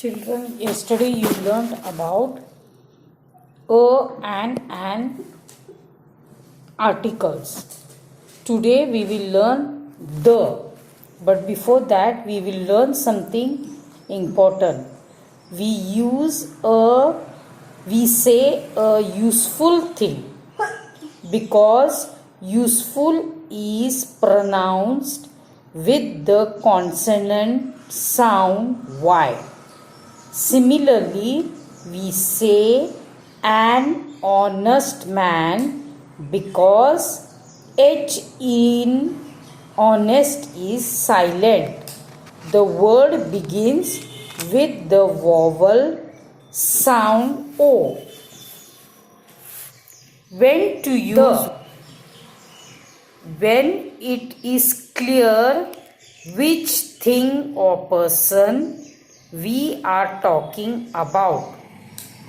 Children, yesterday you learned about a and an articles. Today we will learn the. But before that we will learn something important. We say a useful thing because useful is pronounced with the consonant sound Y. Similarly, we say an honest man because H in honest is silent. The word begins with the vowel sound O. When to use when it is clear which thing or person we are talking about.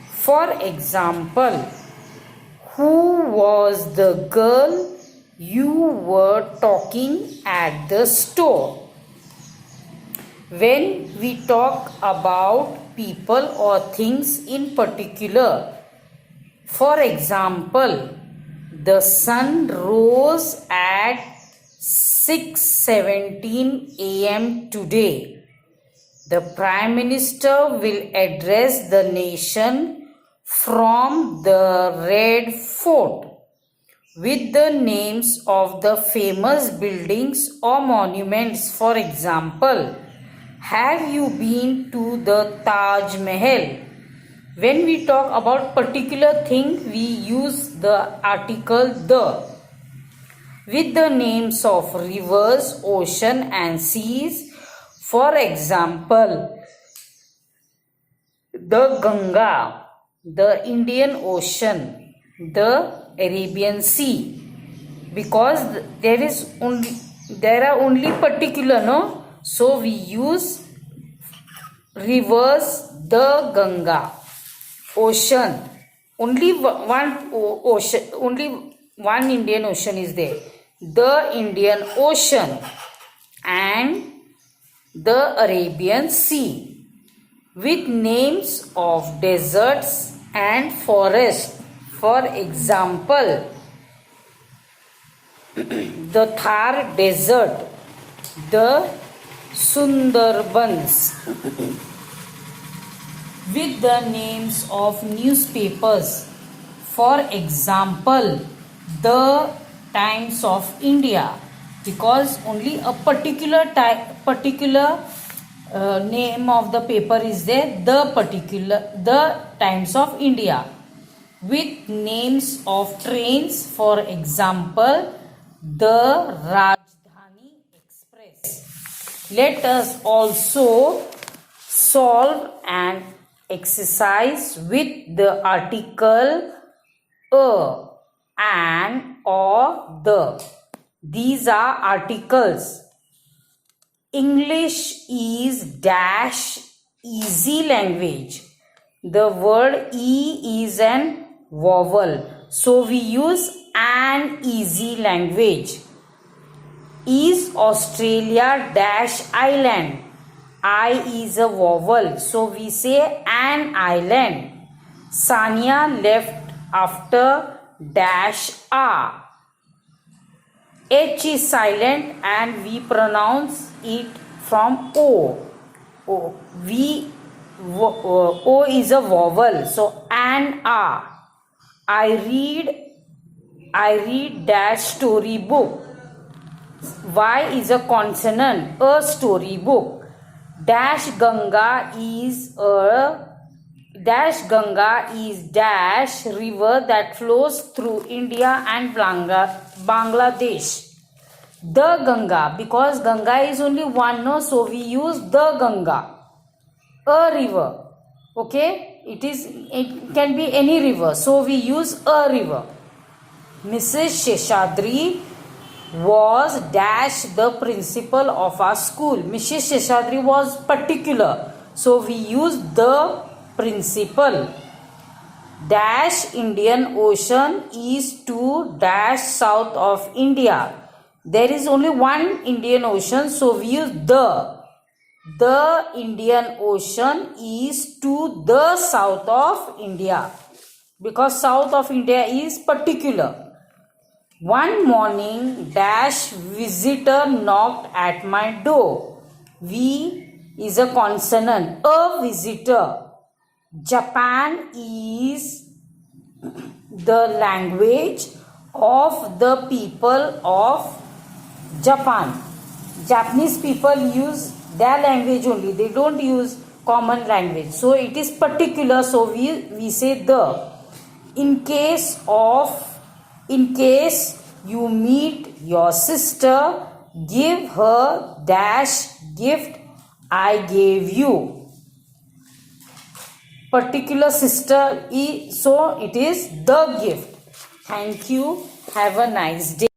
For example, who was the girl you were talking at the store? When we talk about people or things in particular, for example, the sun rose at 6:17 a.m. today. The Prime Minister will address the nation from the Red Fort with the names of the famous buildings or monuments. For example, have you been to the Taj Mahal? When we talk about particular thing, we use the article the. With the names of rivers, ocean and seas. For example, the Ganga, the Indian Ocean, the Arabian Sea. Because there are only particular, no? So we use rivers, the Ganga. Ocean, only one ocean, only one Indian Ocean is there, the Indian Ocean and the Arabian Sea, with names of deserts and forests. For example, the Thar Desert, the Sundarbans. With the names of newspapers. For example, the Times of India, because only a particular name of the paper is there, the Times of India. With names of trains, for example, the Rajdhani Express. Let us also solve an exercise with the article a, an, or the. These are articles. English is dash easy language. The word E is an vowel. So we use an easy language. Is Australia dash island? I is a vowel. So we say an island. Sania left after dash R. H is silent and we pronounce it from O. O is a vowel. So an R. I read dash storybook. Y is a consonant. A storybook. Dash Ganga is dash river that flows through India and Bangladesh. The Ganga, because Ganga is only one, no, so we use the Ganga. A river, okay, it can be any river, so we use a river. Mrs. Seshadri was dash the principal of our school. Mrs. Seshadri was particular, so we use the principal. Dash Indian Ocean is to dash south of India. There is only one Indian Ocean, so we use the. the Indian Ocean is to the south of India, because south of India is particular. One morning, dash visitor knocked at my door. V is a consonant, a visitor. Japan is the language of the people of Japan. Japanese people use their language only. They don't use common language. So it is particular. So we say the. In case you meet your sister, give her dash gift I gave you. Particular sister, so it is the gift. Thank you. Have a nice day.